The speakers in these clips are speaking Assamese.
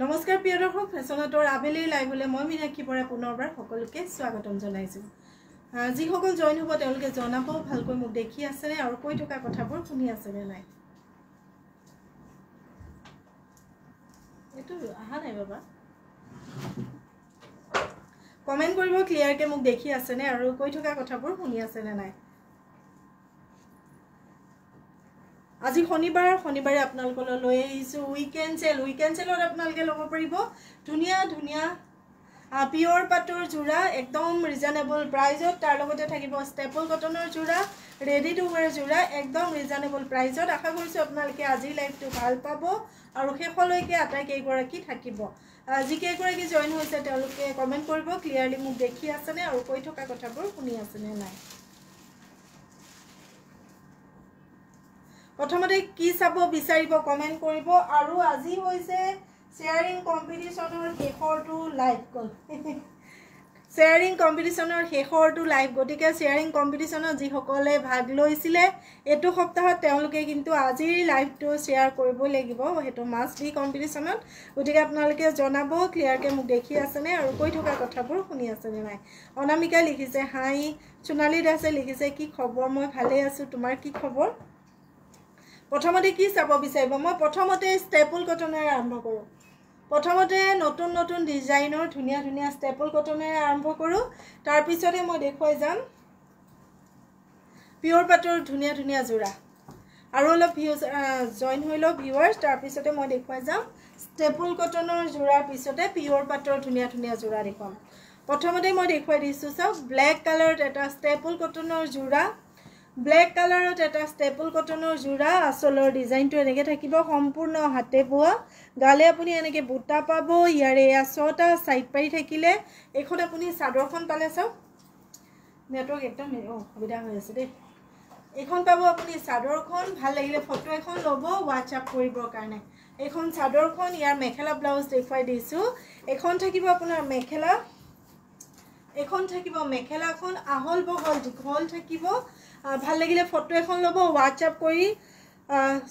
নমস্কাৰ প্ৰিয় দৰ্শক, ফেশ্বনতৰ আবেলিৰ লাইভলৈ মই মীনাক্ষী বৰা পুনৰবাৰ সকলোকে স্বাগতম জনাইছোঁ। যিসকল জইন হ'ব তেওঁলোকে জনাব ভালকৈ মোক দেখি আছেনে আৰু কৈ থকা কথাবোৰ শুনি আছেনে নাই। এইটো আহা নাই বাবা, কমেণ্ট কৰিব ক্লিয়াৰকৈ মোক দেখি আছেনে আৰু কৈ থকা কথাবোৰ শুনি আছেনে নাই। আজি শনিবাৰে আপোনালোকলৈ লৈ আহিছোঁ উইকেণ্ড চেলত আপোনালোকে ল'ব পাৰিব ধুনীয়া ধুনীয়া পিয়ৰ পাটৰ যোৰা একদম ৰিজনেবল প্ৰাইজত। তাৰ লগতে থাকিব ষ্টেপল কটনৰ যোৰা, ৰেডি টু ৱেৰ যোৰা একদম ৰিজনেবল প্ৰাইজত। আশা কৰিছোঁ আপোনালোকে আজিৰ লাইভটো ভাল পাব আৰু শেষলৈকে আটাইকেইগৰাকী থাকিব। যিকেইগৰাকী জইন হৈছে তেওঁলোকে কমেণ্ট কৰিব ক্লিয়াৰলি মোক দেখি আছেনে আৰু কৈ থকা কথাবোৰ শুনি আছেনে নাই। প্ৰথমতে কি চাব বিচাৰিব কমেণ্ট কৰিব। আৰু আজি হৈছে শ্বেয়াৰিং কম্পিটিশ্যনৰ শেষৰটো লাইভ গ'ল শ্বেয়াৰিং কম্পিটিশ্যনৰ শেষৰটো লাইভ। গতিকে শ্বেয়াৰিং কম্পিটিশ্যনত যিসকলে ভাগ লৈছিলে এইটো সপ্তাহত তেওঁলোকে কিন্তু আজিৰ লাইভটো শ্বেয়াৰ কৰিবই লাগিব, সেইটো মাষ্ট বি কম্পিটিশ্যনত। গতিকে আপোনালোকে জনাব ক্লিয়াৰকৈ মোক দেখি আছেনে আৰু কৈ থকা কথাবোৰ শুনি আছেনে নাই। অনামিকা লিখিছে হাই, সোণালী দাসে লিখিছে কি খবৰ, মই ভালেই আছোঁ, তোমাৰ কি খবৰ। প্ৰথমতে কি চাব বিচাৰিব, মই প্ৰথমতে ষ্টেপল কটনেৰে আৰম্ভ কৰোঁ। প্ৰথমতে নতুন নতুন ডিজাইনৰ ধুনীয়া ধুনীয়া ষ্টেপল কটনেৰে আৰম্ভ কৰোঁ। তাৰপিছতে মই দেখুৱাই যাম পিয়ৰ পাটৰ ধুনীয়া ধুনীয়া যোৰা। আৰু অলপ জইন হৈ লওক ভিউৱাৰ্ছ। তাৰপিছতে মই দেখুৱাই যাম ষ্টেপল কটনৰ যোৰাৰ পিছতে পিয়ৰ পাটৰ ধুনীয়া ধুনীয়া যোৰা দেখুৱাম। প্ৰথমতে মই দেখুৱাই দিছোঁ চাওক, ব্লেক কালাৰত এটা ষ্টেপল কটনৰ যোৰা, ব্লেক কালাৰত এটা ষ্টেপল কটনৰ যোৰা। আঁচলৰ ডিজাইনটো এনেকৈ থাকিব, সম্পূৰ্ণ হাতে বোৱা। গালে আপুনি এনেকৈ বুটা পাব। ইয়াৰে 6টা ছাইড পাৰি থাকিলে এইখন আপুনি চাদৰখন পালে চাওক, নেটৱৰ্ক একদম অসুবিধা হৈ আছে দেই। এইখন পাব আপুনি চাদৰখন, ভাল লাগিলে ফটো এখন ল'ব হোৱাটছআপ কৰিবৰ কাৰণে। এইখন চাদৰখন, ইয়াৰ মেখেলা ব্লাউজ দেখুৱাই দিছোঁ। এখন থাকিব আপোনাৰ মেখেলা, এখন থাকিব মেখেলাখন আহল বহল দীঘল থাকিব। ভাল লাগিলে ফটো এখন ল'ব হোৱাটছআপ কৰি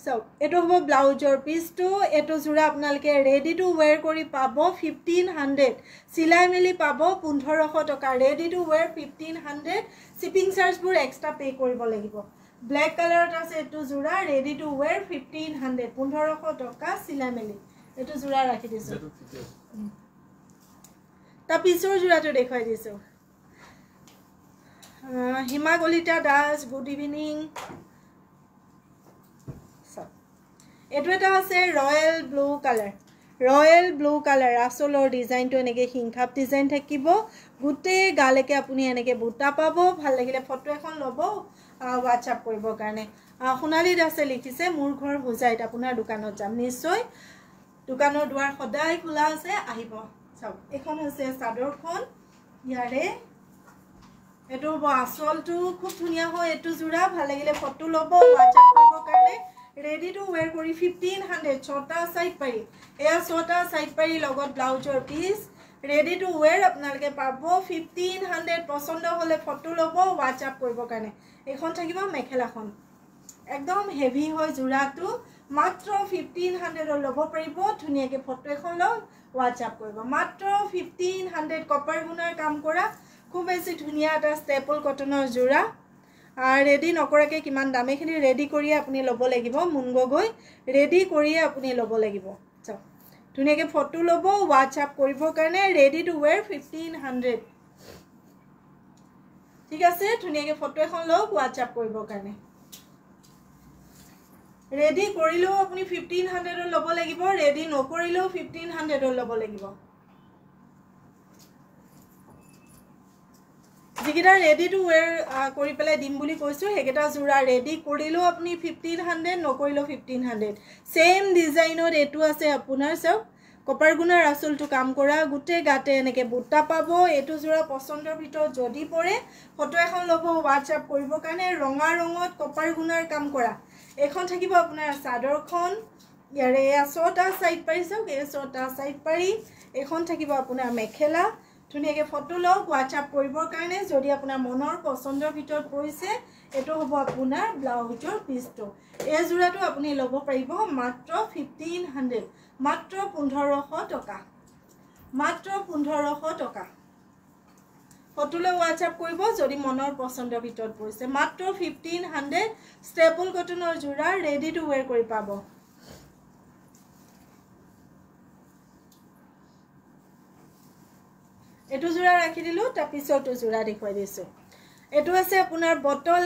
চাওক। এইটো হ'ব ব্লাউজৰ পিচটো। এইটো যোৰা আপোনালোকে ৰেডি টু ৱেৰ কৰি পাব 1500, চিলাই মেলি পাব 1500 টকা। ৰেডি টু ৱেৰ 1500, শ্বিপিং চাৰ্জবোৰ এক্সট্ৰা পে' কৰিব লাগিব। ব্লেক কালাৰত আছে এইটো যোৰা, ৰেডি টু ৱেৰ 1500, 1500 টকা চিলাই মেলি। এইটো যোৰা ৰাখি দিছোঁ। তাৰ পিছৰ যোৰাটো দেখুৱাই দিছোঁ। Hima Kalita Das, good evening. এইটো এটা আছে royal blue colour, royal blue colour. আঁচলৰ ডিজাইনটো এনেকৈ হিংখাপ ডিজাইন থাকিব, গোটেই গালৈকে আপুনি এনেকৈ বুটা পাব। ভাল লাগিলে ফটো এখন ল'ব হোৱাটছআপ কৰিবৰ কাৰণে। সোণালী দাসে লিখিছে মোৰ ঘৰ হোজাইত, আপোনাৰ দোকানত যাম নিশ্চয়। দোকানৰ দুৱাৰ সদায় খোলা আছে, আহিব। চাওক এইখন হৈছে চাদৰখন, ইয়াৰে এইটো হ'ব আঁচলটো, খুব ধুনীয়া হয় এইটো যোৰা। ভাল লাগিলে ফটো ল'ব হোৱাটছআপ কৰিবৰ কাৰণে। ৰেডি টু ৱেৰ কৰি 1500, 6টা ছাইড পাৰি। এয়া 6টা ছাইড পাৰি লগত ব্লাউজৰ পিচ। ৰেডি টু ৱেৰ আপোনালোকে পাব 1500। পচন্দ হ'লে ফটো ল'ব হোৱাটছআপ কৰিবৰ কাৰণে। এইখন থাকিব মেখেলাখন, একদম হেভি হয় যোৰাটো, মাত্ৰ 1500 ল'ব পাৰিব। ধুনীয়াকৈ ফটো এখন লওক হোৱাটছআপ কৰিব, মাত্ৰ 1500। কপাৰ গুণাৰ কাম কৰা খুব বেছি ধুনীয়া এটা ষ্টেপল কটনৰ যোৰা। ৰেডি নকৰাকৈ কিমান দাম, এইখিনি ৰেডি কৰিয়ে আপুনি ল'ব লাগিব। মুন গগৈ ৰেডি কৰিয়ে আপুনি ল'ব লাগিব। চাওক ধুনীয়াকৈ ফটো ল'ব হোৱাটছআপ কৰিবৰ কাৰণে। ৰেডি টু ৱেৰ 1500, ঠিক আছে। ধুনীয়াকৈ ফটো এখন লওক হোৱাটছআপ কৰিবৰ কাৰণে। ৰেডি কৰিলেও আপুনি 1500 ল'ব লাগিব, ৰেডি নকৰিলেও 1500 ল'ব লাগিব। যিকেইটা ৰেডি টু ৱেৰ কৰি পেলাই দিম বুলি কৈছোঁ সেইকেইটা যোৰা ৰেডি কৰিলেও আপুনি 1500, নকৰিলেও 1500। ছেইম ডিজাইনত এইটো আছে আপোনাৰ চাওক, কপাৰ গুণাৰ আঁচলটো কাম কৰা, গোটেই গাতে এনেকৈ বুটা পাব। এইটো যোৰা পচন্দৰ ভিতৰত যদি পৰে ফটো এখন ল'ব হোৱাটছআপ কৰিবৰ কাৰণে। ৰঙা ৰঙত কপাৰ গুণাৰ কাম কৰা। এইখন থাকিব আপোনাৰ চাদৰখন, ইয়াৰে 6টা ছাইড পাৰি চাওক, এই 6টা ছাইড পাৰি। এইখন থাকিব আপোনাৰ মেখেলা। ধুনীয়াকৈ ফটো লওক হোৱাটছআপ কৰিবৰ কাৰণে। যদি আপোনাৰ মনৰ পচন্দৰ ভিতৰত পৰিছে এইটো হ'ব আপোনাৰ ব্লাউজৰ পিচটো। এই যোৰাটো আপুনি ল'ব পাৰিব মাত্ৰ 1500, মাত্ৰ 1500 টকা মাত্ৰ 1500 টকা ফটোলৈ WhatsApp কৰিব যদি মনৰ পছন্দৰ ভিতৰত পৰিছে মাত্ৰ 1500 ষ্টেপল কটনৰ জোৰা ৰেডি টু ওয়্যাৰ কৰি পাব এটো জোৰা ৰাখি দিলো তাৰ পিছতো জোৰা দেখুৱাই দিছো এটো আছে আপোনাৰ বটল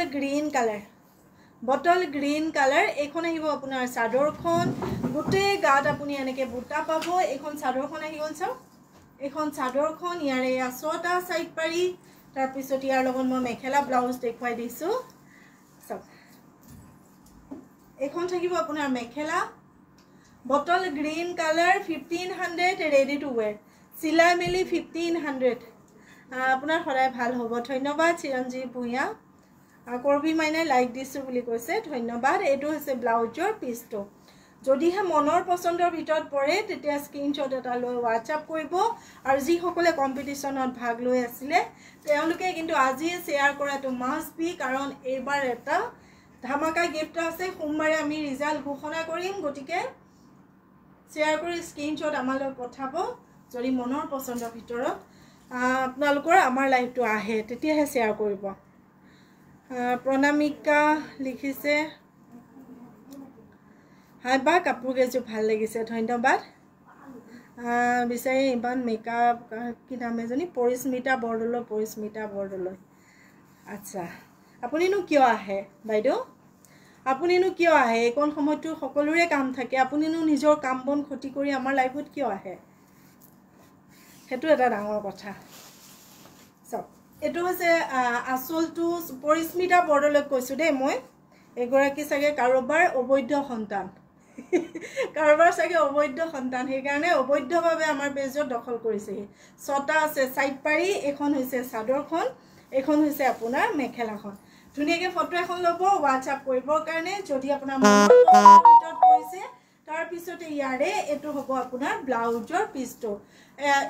গ্ৰীন কালাৰ এইখন আহিব আপোনাৰ চাদৰখন গুটে গাত আপুনি এনেকে বুটা পাব এইখন চাদৰখন আহি গল চাও এইখন চাদৰখন ইয়াৰে ছটা সাইড পাৰি তাৰ পিছত ইয়াৰ লগত মই মেখেলা ব্লাউজ দেখুৱাই দিছো সব এইখন থাকিব আপোনাৰ মেখেলা bottle green colour 1500 ready to wear সিলাই মেলি 1500 আপোনাৰ হৰাই ভাল হ'ব ধন্যবাদ চিৰঞ্জীৱ ভুঞা কৰবি মাইনে লাইক দিছো বুলি কৈছে ধন্যবাদ এটো হৈছে ব্লাউজৰ পিছটো যদিহে মনৰ পছন্দৰ ভিতৰত পৰে তেতিয়া স্ক্ৰিনশ্বট এটা লৈ WhatsApp কৰিব আৰু যি সকলে কম্পিটিশনত ভাগ লৈ আছিল তেওঁলোকে কিন্তু আজি শেয়াৰ কৰাটো মাস্ট বি কাৰণ এইবাৰ এটা ধামাকা গিফট আছে সোমবাৰে আমি ৰিজাল্ট ঘোষণা কৰিম গটিকে শেয়াৰ কৰি স্ক্ৰিনশ্বট আমালৈ পঠাব যদি মনৰ পছন্দৰ ভিতৰত আপোনালোকৰ আমাৰ লাইভটো আহে তেতিয়াহে শেয়াৰ কৰিব প্ৰণামিকা লিখিছে হাই বা কাপোৰ কেজো ভাল লাগিছে ধন্যবাদ বিচাৰি ইমান মেকআপ কি নাম এজনী পৰিস্মিতা বৰদলৈ আচ্ছা আপুনিনো কিয় আহে বাইদেউ আপুনিনো কিয় আহে কোন সময়টো সকলোৰে কাম থাকে আপুনিনো নিজৰ কাম বন ক্ষতি কৰি আমাৰ লাইভত কিয় আহে হেতু এটা ডাঙৰ কথা সব এটো হৈছে আসলটো পৰিস্মিতা বৰদলৈ কৈছো দে মই এগৰাকী সাগে কাৰোবাৰ অবৈধ সন্তান কাৰোবাৰ সাগে অবৈধ সন্তান সেই কাৰণে অবৈধভাৱে আমাৰ পেজত দখল কৰিছে ছটা আছে সাইড পাৰি এখন হৈছে চাদৰখন এখন হৈছে আপোনাৰ মেখেলাখন ধুনিয়াকে ফটো এখন লব WhatsApp কৰিবৰ কাৰণে যদি আপোনাৰ মনৰ ভিতৰত পৰিছে তাৰ পিছতে ইয়াৰে এটো হ'ব আপোনাৰ ব্লাউজৰ পিছটো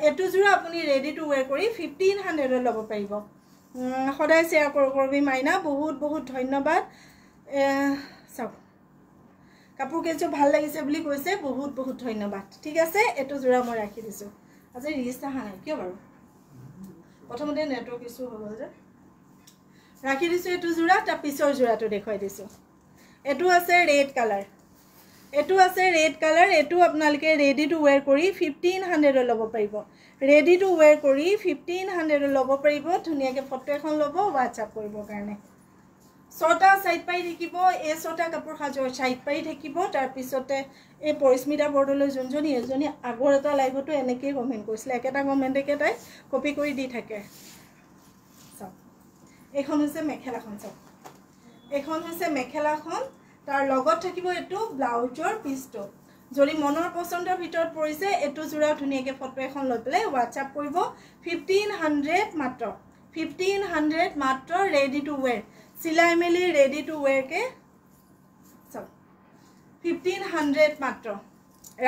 এটো জোৰা আপুনি ৰেডি টু ওয়্যাৰ কৰি 1500 ল'ব পাৰিব সদায় শেয়াৰ কৰবি মাইনা বহুত ধন্যবাদ সব কাপোৰ কেজো ভাল লাগিছে বুলি কৈছে বহুত ধন্যবাদ ঠিক আছে এটো জোৰা মই ৰাখি দিছো আজি ৰিস্ট আহা নাই কিয় বাৰু প্ৰথমতে নেটৱৰ্ক ইছু হৈ গল যে ৰাখি দিছো এটো জোৰা তাৰ পিছৰ জোৰাটো দেখুৱাই দিছো এটো আছে ৰেড কালাৰ এটো আপোনালোকে ৰেডি টু ওয়্যাৰ কৰি 1500 ল'ব পাৰিব ৰেডি টু ওয়্যাৰ কৰি 1500 ল'ব পাৰিব ধুনিয়াকে ফটো এখন ল'ব WhatsApp কৰিবৰ কাৰণে ছটা সাইড পাই থাকিব এই ছটা কাপোৰ হাজৰ সাইড পাই থাকিব তাৰ পিছতে এই পৰিস্মিতা বৰদলৈ যোনজনী এজনী আগৰ এটা লাইভটো এনেকৈ কমেন্ট কৰিছিল একেটা কমেন্ট একেটাই কপি কৰি দি থাকে সব এখন হৈছে মেখেলাখন সব এখন হৈছে মেখেলাখন তাৰ লগত থাকিব এটো ব্লাউজৰ পিছটো যদি মনৰ পছন্দৰ ভিতৰত পৰিছে এটো জোৰা ধুনিয়াকে ফটো এখন লৈ পেলাই WhatsApp কৰিব 1500 মাত্ৰ ৰেডি টু ওয়্যাৰ সিলাই মেলি ৰেডি টু ওয়্যাৰ কে সব 1500 মাত্ৰ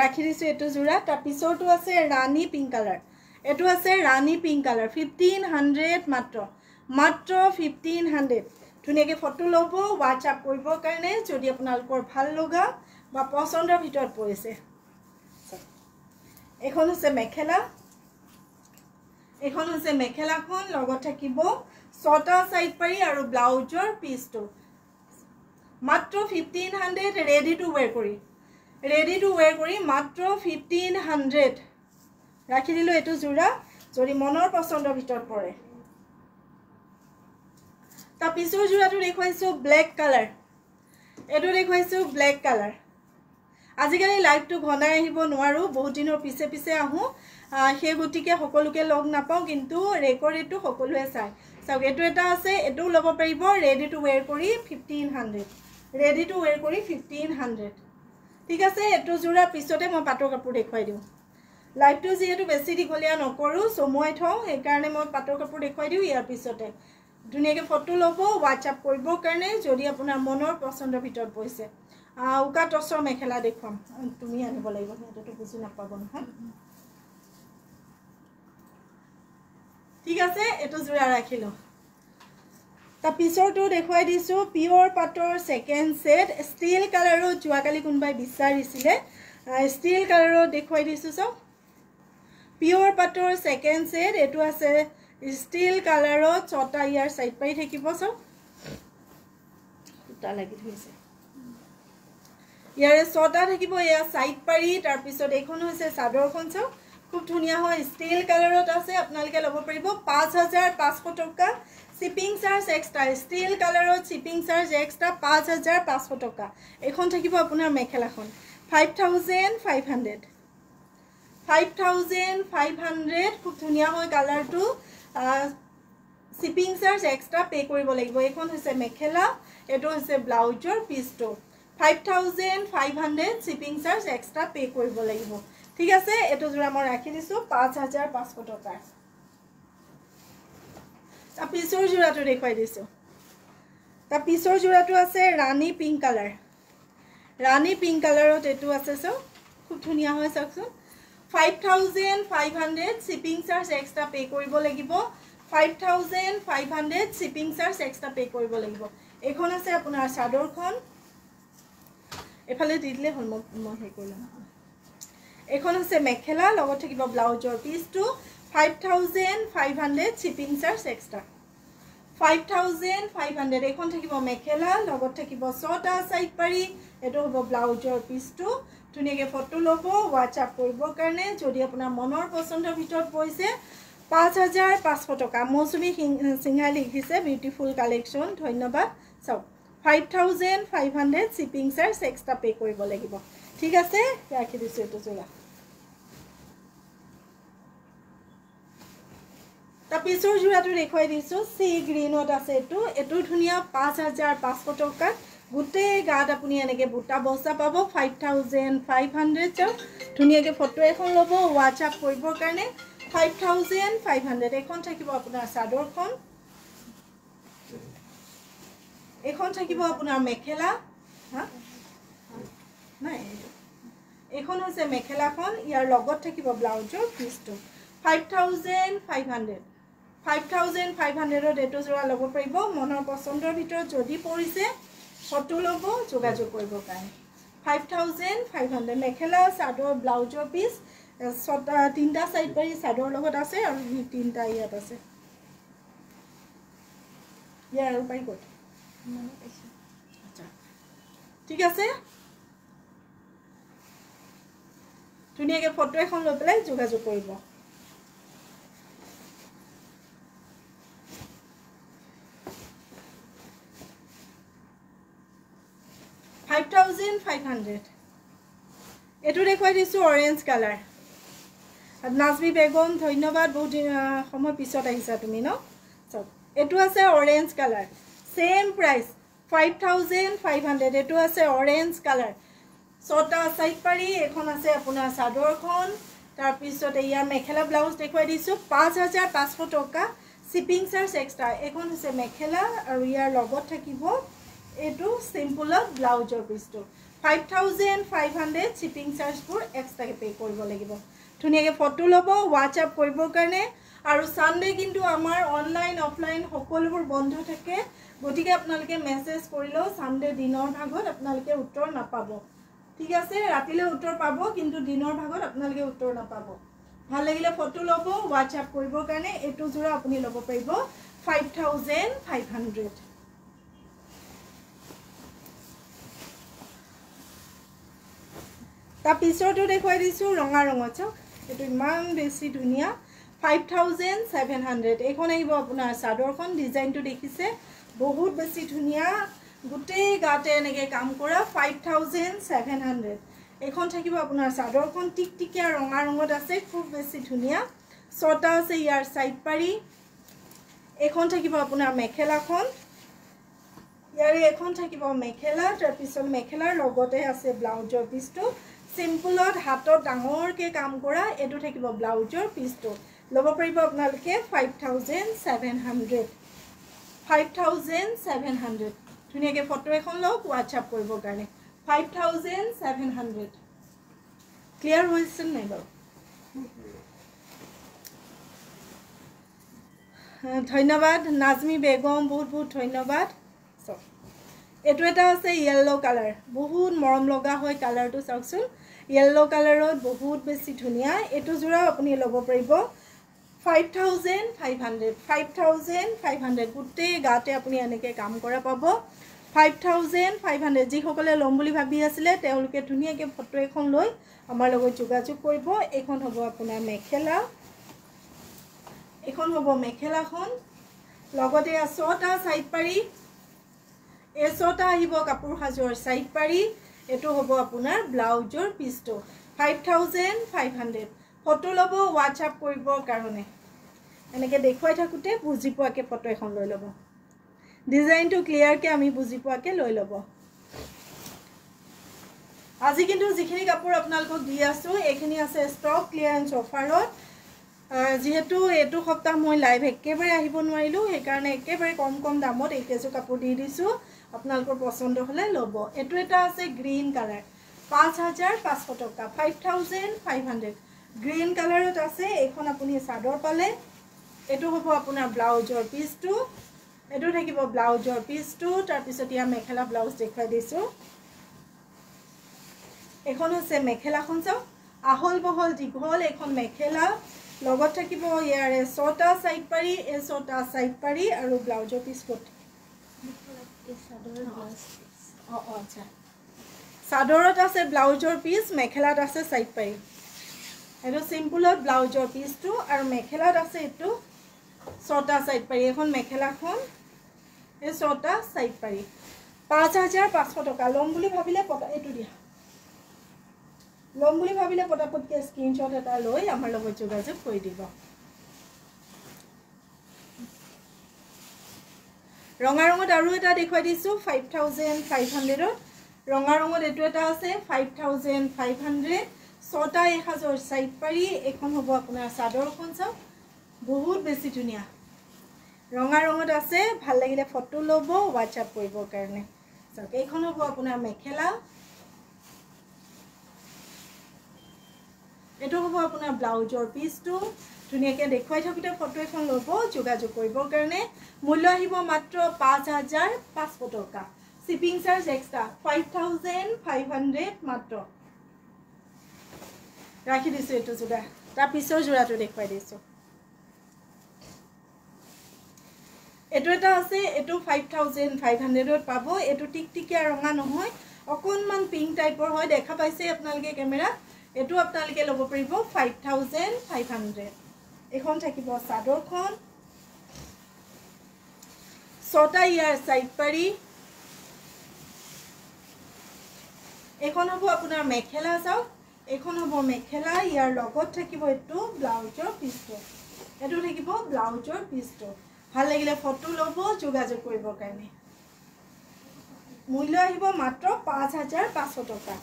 ৰাখি দিছো এটো জোৰা তাৰ পিছৰটো আছে ৰাণী পিংক কালাৰ এটো আছে ৰাণী পিংক কালাৰ 1500 মাত্ৰ 1500 ধুনিয়াকে ফটো ল'ব WhatsApp কৰিবৰ কাৰণে যদি আপোনালোকৰ ভাল লগা বা পছন্দৰ ভিতৰত পৰিছে এখন হৈছে মেখেলাখন লগত থাকিব ছটা সাইড পাৰি আৰু ব্লাউজৰ পিছটো মাত্ৰ 1500 ৰেডি টু ওয়্যাৰ কৰি মাত্ৰ 1500 ৰাখি দিলো এটো জোৰা যদি মনৰ পছন্দৰ ভিতৰত পৰে তাৰ পিছৰ জোৰাটো দেখুৱাইছো ব্ল্যাক কালাৰ আজিকালি লাইভটো ঘনাই আহিব নোৱাৰো বহুত দিনৰ পিছে আহো সেই গতিকে সকলোকে লগ নাপাও কিন্তু ৰেকৰ্ডটো সকলোৱে চাই চাওক এটো এটা আছে এটো ল'ব পাৰিব ৰেডি টু ওয়্যাৰ কৰি 1500 ঠিক আছে এটো জোৰা পিছতে মই পাটৰ কাপোৰ দেখুৱাই দিও লাইভটো যেহেতু বেছি দীঘলীয়া নকৰো সময় থওঁ এই কাৰণে মই পাটৰ কাপোৰ দেখুৱাই দিও ইয়াৰ পিছতে ধুনিয়াকে ফটো ল'ব WhatsApp কৰিবৰ কাৰণে যদি আপোনাৰ মনৰ পছন্দৰ ভিতৰত পৰিছে উকা টছৰ মেখেলা দেখুৱাম তুমি আনিব লাগিব এটো বুজি নাপাব নহয় ঠিক আছে এটো জোৰা ৰাখিলো তাৰ পিছৰটো দেখুৱাই দিছো পিওৰ পাটৰ সেকেন্ড সেট ষ্টিল কালাৰৰ জুৱাকালি কোনবাই বিচাৰিছিলে ষ্টিল কালাৰত দেখুৱাই দিছোঁ চাওক পিয়ৰ পাটৰ ছেকেণ্ড ছেট এইটো আছে ষ্টিল কালাৰত ছটা ইয়াৰ সাইড পাৰি থাকিব চাওক দুটা লাগি ধৰিছে ইয়াৰে ছটা থাকিব এয়া সাইড পাৰি তাৰ পিছত এইখন হৈছে চাদৰখন চাওক খুব ধুনীয়া হয় ষ্টিল কালাৰত আছে আপোনালোকে ল'ব পাৰিব 5500 টকা শিপিং চাৰ্জ এক্সট্ৰা ষ্টিল কালাৰত শিপিং চাৰ্জ এক্সট্ৰা 5500 টকা এখন থাকিব আপোনাৰ মেখেলাখন 5500 খুব ধুনীয়া হয় কালাৰটো শিপিং চাৰ্জ এক্সট্ৰা পে কৰিব লাগিব এখন হৈছে মেখেলা এটো হৈছে ব্লাউজৰ পিছটো 5500 শিপিং চাৰ্জ এক্সট্ৰা পে কৰিব লাগিব ঠিক আছে এটো জোৰা মই ৰাখি দিছো 5500 টকা তা পিছৰ জোৰাটো দেখুৱাই দিছো তা পিছৰ জোৰাটো আছে ৰাণী পিংক কালাৰত এটো আছে সো খুব ধুনীয়া হয় চাওকচোন 5500 শিপিং চাৰ্জ এক্সট্ৰা পে কৰিব লাগিব 5500 শিপিং চাৰ্জ এক্সট্ৰা পে কৰিব লাগিব এখন আছে আপোনাৰ চাদৰখন এফালে দিলে হল মই হে কৰিলাম এখন আছে মেখেলা লগত থাকিব ব্লাউজৰ পিছটো 5500 শিপিং চাৰ্জ এক্সট্ৰা 5500 এখন থাকিব মেখেলা লগত থাকিব ছটা সাইড পাৰি এটো হ'ব ব্লাউজৰ পিছটো ধুনীয়াকে ফটো ল'ব WhatsApp কৰিবৰ কাৰণে যদি আপোনাৰ মনৰ পছন্দৰ ভিতৰত পইছে 5500 টকা মৌসুমী সিংহা লিখিছে বিউটিফুল কালেকশন ধন্যবাদ চাওক 5500 শিপিং চাৰ্জ এক্সট্ৰা পে কৰিব লাগিব ঠিক আছে ৰাখি দিছো এটো জোৰা তা পিছৰ জোৰাটো দেখুৱাই দিছো সি গ্ৰীনত আছে এটো ধুনীয়া 5500 টকা গুটে গাত আপুনি এনেকে বুটা বসা পাব 5500 চাওক ধুনীয়াকে ফটো এখন ল'ব WhatsApp কৰিবৰ কাৰণে 5500 এখন থাকিব আপোনাৰ চাদৰখন এখন থাকিব আপোনাৰ মেখেলা হা নাই এখন হৈছে মেখেলাখন ইয়াৰ লগত থাকিব ব্লাউজৰ পিছটো 5500 এটো জোৰা ল'ব পাৰিব মনৰ পছন্দৰ ভিতৰত যদি পৰিছে ফটো ল'ব যোগাযোগ কৰিব কাৰণে 5500 মেখেলা চাদৰ ব্লাউজৰ পিছ তিনটা সাইড পাৰি চাদৰ লগত আছে আৰু তিনটা ইয়াত আছে ইয়াৰ আৰু পাই ক'ত আচ্ছা ঠিক আছে ধুনীয়াকে ফটো এখন লৈ পেলাই যোগাযোগ কৰিব 5500 এটো দেখুৱাই দিছো অৰেঞ্জ কালাৰ নাজমি বেগম ধন্যবাদ বহুত সময় পিছত আহিছা তুমি ন সব এটো আছে অৰেঞ্জ কালাৰ সেম প্ৰাইস 5500 এটো আছে অৰেঞ্জ কালাৰ ছটা সাইড পাৰি এখন আছে আপোনাৰ চাদৰখন তাৰ পিছত এয়া মেখেলা ব্লাউজ দেখুৱাই দিছো 5500 টকা শিপিং চাৰ্জ এক্সট্ৰা এখন আছে মেখেলা আৰু ইয়াৰ লগত থাকিব এটো সিম্পল ব্লাউজৰ পিছটো 5500 শিপিং চাৰ্জবোৰ এক্সট্ৰা পে কৰিব লাগিব ধুনীয়াকে ফটো ল'ব WhatsApp কৰিবৰ কাৰণে আৰু সানডে কিন্তু আমাৰ অনলাইন অফলাইন সকলোবোৰ বন্ধ থাকে গতিকে আপোনালোকে মেসেজ কৰিলো সানডে দিনৰ ভাগত আপোনালোকে উত্তৰ নাপাব ঠিক আছে ৰাতিলে উত্তৰ পাব কিন্তু দিনৰ ভাগত আপোনালোকে উত্তৰ নাপাব ভাল লাগিলে ফটো ল'ব WhatsApp কৰিবৰ কাৰণে এটো জোৰা আপুনি ল'ব পাৰিব 5500 তা পিছৰটো দেখুৱাই দিছো ৰঙা ৰঙত চাওক এটো ইমান বেছি ধুনীয়া 5700 এখন আহিব আপোনাৰ চাদৰখন ডিজাইনটো দেখিছে বহুত বেছি ধুনীয়া গুটে গাতে এনেকে কাম কৰা 5700 এখন থাকিব আপোনাৰ চাদৰখন টিকটিকিয়া ৰঙা ৰঙত আছে খুব বেছি ধুনীয়া ছটা আছে ইয়াৰ সাইড পাৰি এখন থাকিব আপোনাৰ মেখেলাখন ইয়াৰে এখন থাকিব মেখেলা তাৰ পিছত মেখেলাৰ লগতে আছে ব্লাউজৰ পিছটো সিম্পলত হাতত ডাঙৰকে কাম কৰা এটো থাকিব ব্লাউজৰ পিছটো ল'ব পাৰিব আপোনালোকে 5700 ধুনীয়াকে ফটো এখন লওক WhatsApp কৰিবৰ কাৰণে 5700 ক্লিয়াৰ হৈছে নাই বাৰু ধন্যবাদ নাজমি বেগম বহুত ধন্যবাদ এটো এটা আছে ইয়েলো কালাৰ বহুত মৰম লগা হয় কালাৰটো চাওকচোন येलो कलरत बहुत बेसी धुनिया एटु जोरा আপুনি লব পাৰিব 5500 5500 গুটে গাতে আপুনি এনেকে কাম কৰা পাব 5500 যি সকলে লম বুলি ভাবি আছিলে তেওঁলোকে ধুনিয়াকে ফটো এখন লৈ আমাৰ লগত যোগাযোগ কৰিব এখন হ'ব আপোনাৰ মেখেলা এখন হ'ব মেখেলাখন লগতে ছটা সাইড পাৰি এই ছটা আহিব কাপোৰ হাজৰ সাইড পাৰি এটো হ'ব আপোনাৰ ব্লাউজৰ পিছটো 5500 ফটো লব WhatsApp কৰিবৰ কাৰণে এনেকে দেখুৱাই থাকুতে বুজি পোৱাকে ফটো এখন লৈ লব ডিজাইনটো ক্লিয়াৰ কে আমি বুজি পোৱাকে লৈ লব আজি কিন্তু যিখিনি কাপোৰ আপোনালোকক দি আছো এখিনি আছে ষ্টক ক্লিয়াৰেন্স অফাৰত যেহেতু এটো সপ্তাহ মই লাইভ একেবাৰে আহিব নোৱাৰিলো সেই কাৰণে একেবাৰে কম দামত এই কেজো কাপোৰ দি দিছো আপোনালোকৰ পছন্দ হলে লব এটো এটা আছে গ্ৰীন কালাৰ 5500 টকা 5500 গ্ৰীন কালাৰত আছে এখন আপুনি সাদৰ পালে এটো হ'ব আপোনাৰ ব্লাউজৰ পিছটো এটো থাকিব ব্লাউজৰ পিছটো তাৰ পিছত ইয়া মেখেলা ব্লাউজ দেখাই দিছো এখন আছে মেখেলাখন চাও আহল বহল দীঘল এখন মেখেলা লগত থাকিব ইয়াৰে ছটা সাইড পাৰি এই ছটা সাইড পাৰি আৰু ব্লাউজৰ পিছ কত আচ্ছা সাদৰত আছে ব্লাউজৰ পিছ মেখেলাত আছে সাইড পাৰি এটো সিম্পলত ব্লাউজৰ পিছটো আৰু মেখেলাত আছে এটো ছটা সাইড পাৰি এখন মেখেলাখন এই ছটা সাইড পাৰি 5500 টকা লম বুলি ভাবিলে পটা এটো দিয়া লম বুলি ভাবিলে পটাপটকে স্ক্ৰিনশ্বট এটা লৈ আমাৰ লগত যোগাযোগ কৰি দিব ৰঙা ৰঙত আৰু এটা দেখুৱাই দিছো 5500 ৰঙা ৰঙত এটো এটা আছে 5500 ছটা 1000 সাইড পাৰি এখন হ'ব আপোনাৰ সাদৰখন চাও বহুত বেছি ধুনিয়া ৰঙা ৰঙত আছে ভাল লাগিলে ফটো লব WhatsApp কৰিবৰ কাৰণে চাওক এইখন হ'ব আপোনাৰ মেখেলা এটো হ'ব আপোনাৰ ব্লাউজৰ পিছটো ধুনিয়াকে দেখুৱাই থাকুতে ফটো এখন লব যোগাযোগ কৰিবৰ কাৰণে মূল্য আহিব মাত্ৰ 5500 টকা শিপিং চাৰ্জ এক্সট্ৰা 5500 মাত্ৰ ৰাখি দিছো এটো যোৰা তাৰ পিছৰ যোৰাটো দেখুৱাই দিছো এটো এটা আছে এটো 5500 পাব এটো টিকটিকিয়া ৰঙা নহয় অকনমান পিঙ্ক টাইপৰ হয় দেখা পাইছে আপোনালোকে কেমেৰা এটো আপোনালোকে লব পাৰিব 5500 এখন থাকিব সাদৰখন ছটা ইয়াৰ সাইড পাৰি এখন হ'ব আপোনাৰ মেখেলা চাও এখন হ'ব মেখেলা ইয়াৰ লগত থাকিব এটো ব্লাউজৰ পিছটো এটো থাকিব ব্লাউজৰ পিছটো ভাল লাগিলে ফটো লব যোগাযোগ কৰিবৰ কাৰণে মূল্য আহিব মাত্ৰ 5500 টকা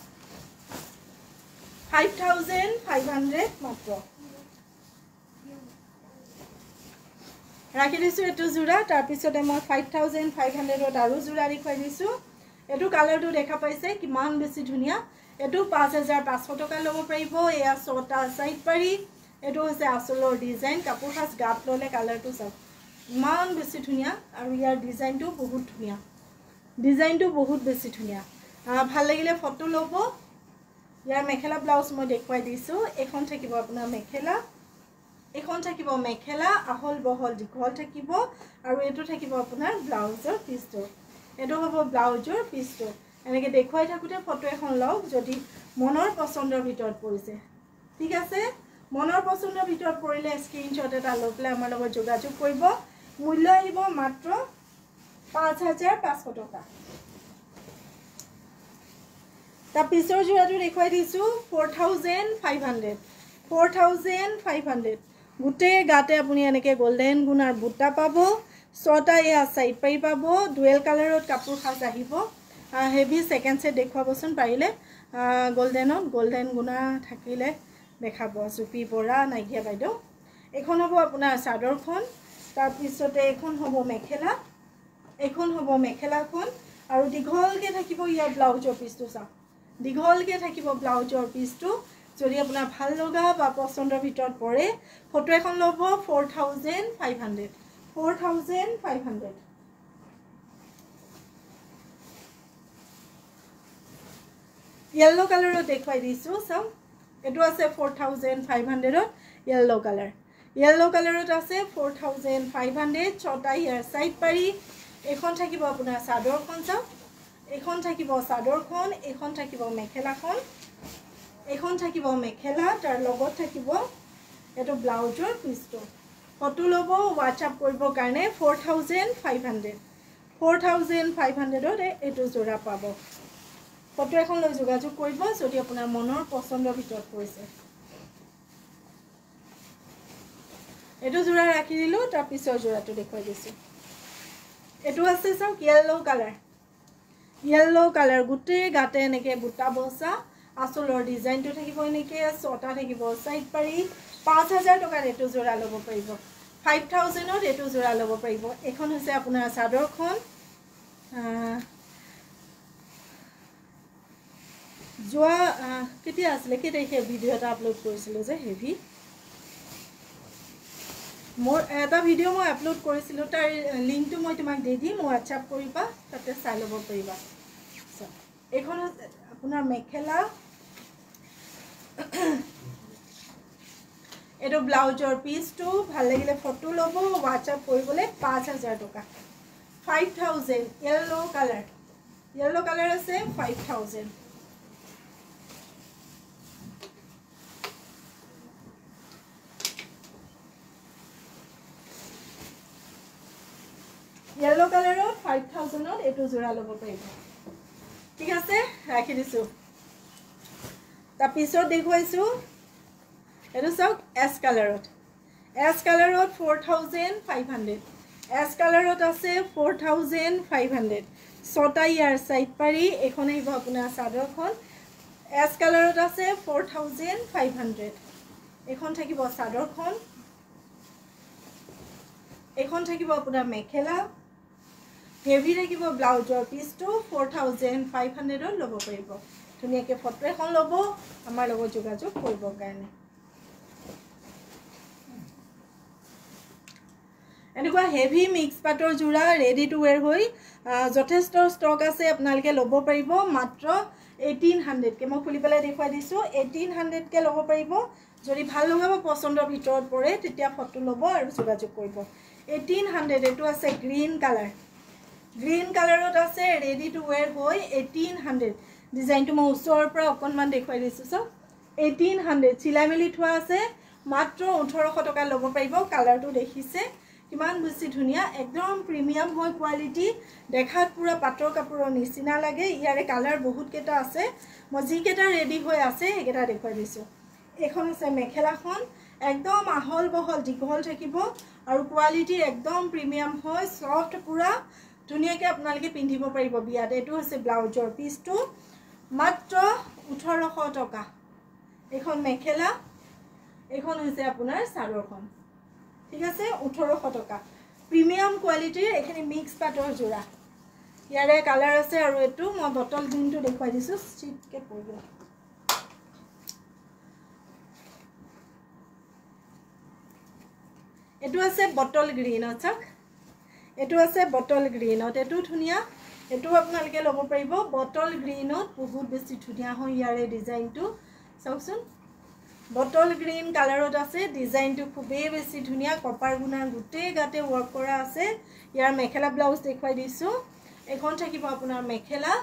5500 মাত্ৰ ৰাখি দিছো এটো যোৰা তাৰ পিছতে মই 5500ত আৰু যোৰা দেখুৱাই দিছো এটো কালাৰটো দেখা পাইছে কিমান বেছি ধুনিয়া এটো 5500 টকা লব পাৰিব এয়া ছটা সাইড পাৰি এটো হৈছে আসলৰ ডিজাইন কাপোৰ খাস গাত ললে কালাৰটো চাওক ইমান বেছি ধুনিয়া আৰু ইয়াৰ ডিজাইনটো বহুত বেছি ধুনিয়া ভাল লাগিলে ফটো লব ইয়াৰ মেখেলা ব্লাউজ মই দেখুৱাই দিছো এখন থাকিব আপোনাৰ মেখেলা এখন থাকিব মেখেলা আহল বহল দীঘল থাকিব আৰু এটো থাকিব আপোনাৰ ব্লাউজৰ পিছটো এটো হ'ব ব্লাউজৰ পিছটো এনেকে দেখুৱাই থাকুতে ফটো এখন লওক যদি মনৰ পছন্দৰ ভিতৰত পৰিছে ঠিক আছে মনৰ পছন্দৰ ভিতৰত পৰিলে স্ক্ৰিনশ্বট এটা লৈ পেলাই আমাৰ লগত যোগাযোগ কৰিব মূল্য আহিব মাত্ৰ 5500 টকা তাৰ পিছৰ যোৰাটো দেখুৱাই দিছো 4500 গুটে গাতে আপুনি এনেকে গোল্ডেন গুণাৰ বুটা পাব ছটা ইয়া সাইড পাৰি পাব ডুৱেল কালাৰত কাপোৰ খাস আহিব হেভি সেকেন্ড সেট দেখুৱাবচোন পাৰিলে গোল্ডেন গুণা থাকিলে দেখাব সুপি বৰা নাইকিয়া বাইদেউ এখন হ'ব আপোনাৰ সাদৰখন তাৰ পিছতে এখন হ'ব মেখেলাখন আৰু দীঘলকে থাকিব ইয়াৰ ব্লাউজৰ পিছটো চাওক দীঘলকে থাকিব ব্লাউজৰ পিছটো যদি আপোনাৰ ভাল লগা বা পছন্দৰ ভিতৰত পৰে ফটো এখন লব 4500 येलो कलर देखुवाई दिसो सब एटू আছে 4500 येलो कलर আছে 4500 छटा यार साइड पारी এখন থাকিব আপোনাৰ চাদৰখন চাওক এখন থাকিব চাদৰখন এখন থাকিব মেখেলাখন এখন থাকিব মেখেলা তাৰ লগত থাকিব এটো ব্লাউজৰ পিছটো ফটো লব WhatsApp কৰিব কাৰণে 4500 এটো জোৰা পাব ফটো এখন লৈ যোগাযোগ কৰিব যদি আপোনাৰ মনৰ পছন্দৰ ভিতৰত পৰিছে এটো জোৰা ৰাখি দিলো তাৰ পিছৰ জোৰাটো দেখুৱাই দিছো এটো আছে চাওক येलो कलर গুটে গাতে এনেকে বুটা বসা আসলৰ ডিজাইনটো থাকিব এনেকে ছটা থাকিব সাইড পাৰি 5000 টকা এটো জোৰা লব পাৰিব 5000 ত এটো জোৰা লব পাৰিব এখন হৈছে আপোনাৰ চাদৰখন যোৱা কেতিয়া আসলে কি দেখে ভিডিও এটা আপলোড কৰিছিল যে হেভি मोर एटा भिडिओ मैं अपलोड करिसिलो तार लिंक तो मैं तुमक दे दिम WhatsApp करिबा ताते चाइ लब परिबा एखन आपनार मेखेला एतो ब्लाउजर पीस तो ভাল লাগিলে ফটো লব WhatsApp কৰিবলে 5000 টকা 5000 येलो कलर আছে 5000 येलो कलर 5000 एटू जोरा लব পাৰিব ঠিক আছে ৰাখি দিছো তা পিছত দেখুৱাইছো এটো সক এস কালাৰত 4500 এস কালাৰত আছে 4500 ছটা ইয়াৰ সাইড পাৰি এখন আহিব আপোনাৰ চাদৰখন এস কালাৰত আছে 4500 এখন থাকিব চাদৰখন এখন থাকিব আপোনাৰ মেখেলা হেভি থাকিব ব্লাউজৰ পিছটো 4500 লব পাৰিব ধুনিয়াকে ফটো এখন লব আমাৰ লগত যোগাযোগ কৰিব কাৰণে এনেকুৱা হেভি মিক্স পাটৰ জোৰা ৰেডি টু ওয়্যাৰ হৈ যথেষ্ট ষ্টক আছে আপোনালোকে লব পাৰিব মাত্ৰ 1800 কে মই খুলি পেলাই দেখুৱাই দিছো 1800 কে লব পাৰিব যদি ভাল লগাব পছন্দৰ ভিতৰত পৰে তেতিয়া ফটো লব আৰু যোগাযোগ কৰিব 1800 এটো আছে গ্ৰীন কালাৰত আছে ৰেডি টু ওয়্যাৰ হৈ 1800 ডিজাইনটো মই ওচৰৰ পৰা অকনমান দেখুৱাই দিছো সব 1800 চিলাই মেলি থোৱা আছে মাত্ৰ 1800 টকা লব পাৰিব কালাৰটো দেখিছে কিমান বেছি ধুনিয়া একদম প্ৰিমিয়াম হয় কোৱালিটি দেখাত পুৰা পাটৰ কাপোৰৰ নিচিনা লাগে ইয়াৰে কালাৰ বহুত কেটা আছে মই যি কেটা ৰেডি হৈ আছে একেটা দেখুৱাই দিছো এখন আছে মেখেলাখন একদম আহল বহল দীঘল থাকিব আৰু কোৱালিটি একদম প্ৰিমিয়াম হয় সফট পুৰা ধুনিয়াকে আপোনালোকে পিন্ধিব পাৰিব বিয়াত এটো হৈছে ব্লাউজৰ পিছটো মাত্ৰ 1800 টকা এখন মেখেলা এখন হৈছে আপোনাৰ চাদৰখন ঠিক আছে 1800 টকা প্ৰিমিয়াম কোৱালিটিৰ এখিনি মিক্স পাটৰ জোৰা ইয়াৰে কালাৰ আছে আৰু এটো মই বটল গ্ৰীনটো দেখুৱাই দিছো চিটকে পৰিব এটো আছে বটল গ্ৰীনত চাক এটো আছে বটল গ্ৰীনত এটো ধুনিয়া এটো আপোনালোকে লব পাৰিব বটল গ্ৰীনত বহুত বেছি ধুনিয়া হয় ইয়াৰে ডিজাইনটো চাওকচোন বটল গ্ৰীন কালাৰত আছে ডিজাইনটো খুবেই বেছি ধুনিয়া কপাৰ গুনা গুটে গাতে ওয়াৰ্ক কৰা আছে ইয়াৰ মেখেলা ব্লাউজ দেখুৱাই দিছো এখন থাকিব আপোনাৰ মেখেলা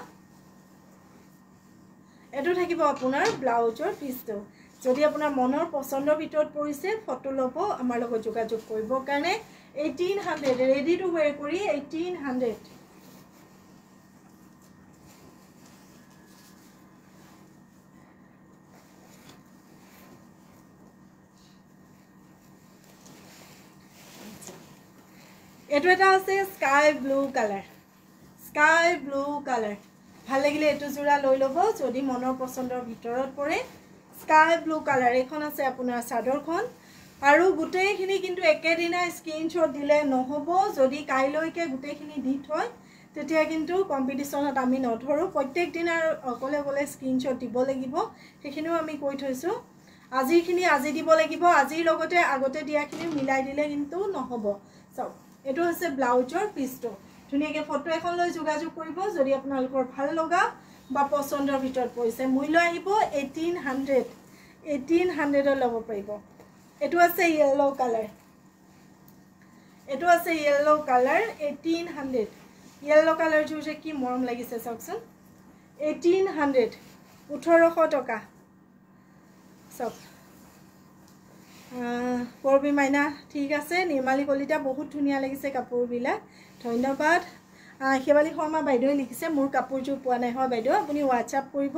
এটো থাকিব আপোনাৰ ব্লাউজৰ পিছটো যদি আপোনাৰ মনৰ পছন্দৰ ভিতৰত পৰিছে ফটো লব আমাৰ লগত যোগাযোগ কৰিব কাৰণে 1800 ৰেডি টু ওয়্যাৰ কৰি 1800 এটো এটা আছে স্কাই ব্লু কালাৰ ভাল লাগিলে এটো জোৰা লৈ লব যদি মনৰ পছন্দৰ ভিতৰত পৰে স্কাই ব্লু কালাৰ এখন আছে আপোনাৰ চাদৰখন আৰু গুটেখিনি কিন্তু একেদিনা স্ক্ৰিনশ্বট দিলে নহব যদি কাইলৈকে গুটেখিনি দি থয় তেতিয়া কিন্তু কম্পিটিশনত আমি নধৰো প্ৰত্যেক দিনৰ অকলে অকলে স্ক্ৰিনশ্বট দিব লাগিব সেইখিনিও আমি কৈ থৈছো আজিখিনি আজি দিব লাগিব আজিৰ লগতে আগতে দিয়াখিনি মিলাই দিলে কিন্তু নহব সব এটো হৈছে ব্লাউজৰ পিছটো ধুনিয়াকে ফটো এখন লৈ যোগাযোগ কৰিব যদি আপোনালোকৰ ভাল লগা বা পছন্দৰ ভিতৰত পৰিছে মূল্য আহিব 1800 1800 ল'ব পাৰিব এটো আছে yellow color এটো আছে yellow color 1800 yellow color জুজে কি মৰম লাগিছে চাওকচোন 1800 1800 টকা সব পৰবি মাইনা ঠিক আছে নিৰ্মালী কলিতা বহুত ধুনিয়া লাগিছে কাপোৰবিলাক ধন্যবাদ শেৱালী শৰ্মা বাইদেউ লিখিছে মোৰ কাপোৰজোৰ পোৱা নাই হয় বাইদেউ আপুনি WhatsApp কৰিব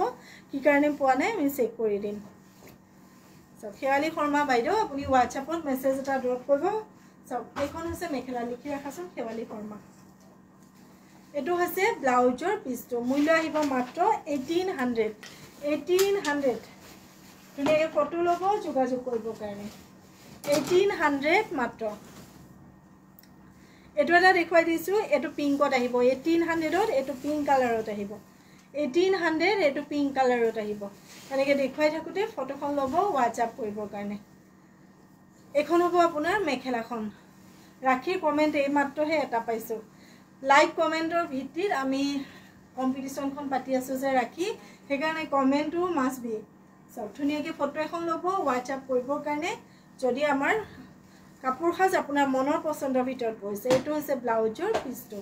কি কাৰণে পোৱা নাই আমি চেক কৰি দিম সব শেৱালী শৰ্মা বাইদেউ আপুনি WhatsAppত মেছেজ এটা ড্ৰপ কৰিব সব এখন আছে মেখেলা লিখি ৰাখাছোন শেৱালী শৰ্মা এটো আছে ব্লাউজৰ পিছটো মূল্য আহিব মাত্ৰ 1800 1800 ধুনিয়াকৈ ফটো ল'ব যোগাযোগ কৰিব কাৰণে 1800 মাত্ৰ এটো এটা দেখুৱাই দিছো এটো পিংকত আহিব 1800 ত এটো পিংক কালাৰত আহিব 1800 এটো পিংক কালাৰত আহিব এনেকৈ দেখুৱাই থাকোতে ফটোখন ল'ব WhatsApp কৰিব কাৰণে এখন হ'ব আপোনাৰ মেখেলাখন ৰাখি কমেন্ট এই মাত্ৰহে এটা পাইছো লাইক কমেন্টৰ ভিত্তিত আমি কম্পিটিশনখন পাতি আছো যে ৰাখি হেকাৰণে কমেন্টটো মাস্ট বি সব ধুনিয়াকৈ ফটো এখন ল'ব WhatsApp কৰিব কাৰণে যদি আমাৰ কাপোৰ খাজ আপোনাৰ মনৰ পছন্দৰ ভিতৰত পৰিছে এটো হৈছে ব্লাউজৰ পিছটো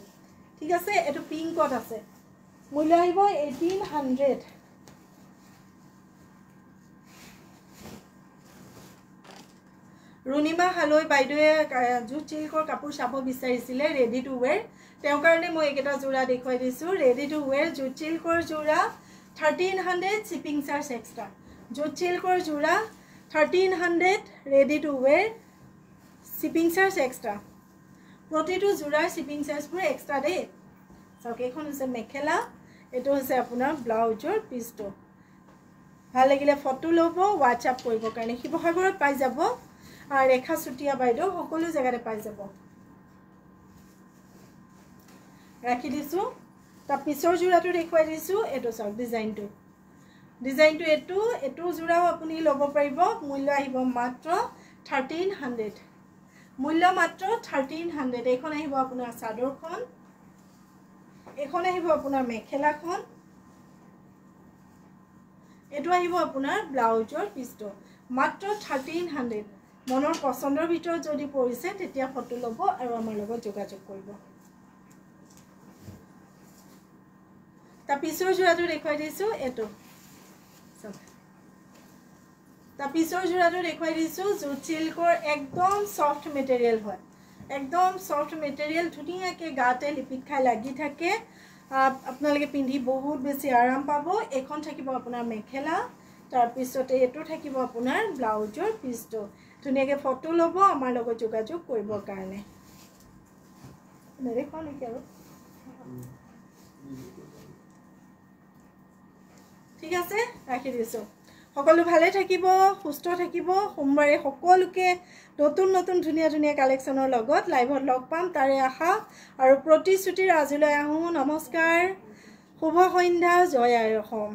ঠিক আছে এটো পিংকত আছে মূল্য আহিব 1800 ৰুনিমা হালৈ বাইদেৱে জুট চিল্কৰ কাপোৰ চাব বিচাৰিছিলে ৰেডি টু ওৱেৰ তেওঁৰ কাৰণে মই একেটা জোৰা দেখুৱাই দিছো ৰেডি টু ওৱেৰ জুট চিল্কৰ জোৰা 1300 শিপিং চাৰ্জ এক্সট্ৰা জুট চিল্কৰ জোৰা 1300 ready to wear shipping charge extra প্ৰতিটো জোৰাৰ শিপিং চাৰ্জবোৰ এক্সট্ৰা দে সব এখন হৈছে মেখেলা এটো হৈছে আপোনাৰ ব্লাউজৰ পিছটো ভাল লাগিলে ফটো ল'ব WhatsApp কৰিব কাৰণে শিৱসাগৰত পাই যাব আৰ ৰেখা সুটিয়া বাইদেউ সকলো জায়গাতে পাই যাব ৰাখি দিছো তা পিছৰ জোৰাটো দেখুৱাই দিছো এটো সব ডিজাইনটো এটো জোৰাও আপুনি ল'ব পাৰিব মূল্য আহিব মাত্ৰ 1300 মূল্য মাত্ৰ 1300 এখন আহিব আপোনাৰ চাদৰখন এখন আহিব আপোনাৰ মেখেলাখন এটো আহিব আপোনাৰ ব্লাউজৰ পিছটো মাত্ৰ 1300 মনৰ পছন্দৰ ভিতৰত যদি পৰিছে তেতিয়া ফটো ল'ব আৰু আমাৰ লগত যোগাযোগ কৰিব তা পিছৰ জোৰাটো দেখুৱাই দিছো এটো তা পিছৰ জোৰাটো দেখুৱাই দিছো জুট চিল্কৰ একদম সফট মেটেৰিয়েল হয় একদম সফট মেটেৰিয়েল ধুনিয়াকৈ গাতে লিপিত খাই লাগি থাকে আপোনালোকে পিন্ধি বহুত বেছি আৰাম পাব এখন থাকিব আপোনাৰ মেখেলা তাৰ পিছতে এটো থাকিব আপোনাৰ ব্লাউজৰ পিছটো ধুনিয়াকৈ ফটো ল'ব আমাৰ লগত যোগাযোগ কৰিবৰ কাৰণে নেৰে কোন কি আৰু ঠিক আছে ৰাখি দিছো সকলো ভালে থাকিব সুস্থ থাকিব সোমবাৰে সকলোকে নতুন নতুন ধুনিয়া ধুনিয়া কালেকশনৰ লগত লাইভত লগ পাম তাৰে আশা আৰু প্ৰতিশ্ৰুতিৰ আজিলৈ আহো নমস্কাৰ শুভ সন্ধ্যা জয় আই অসম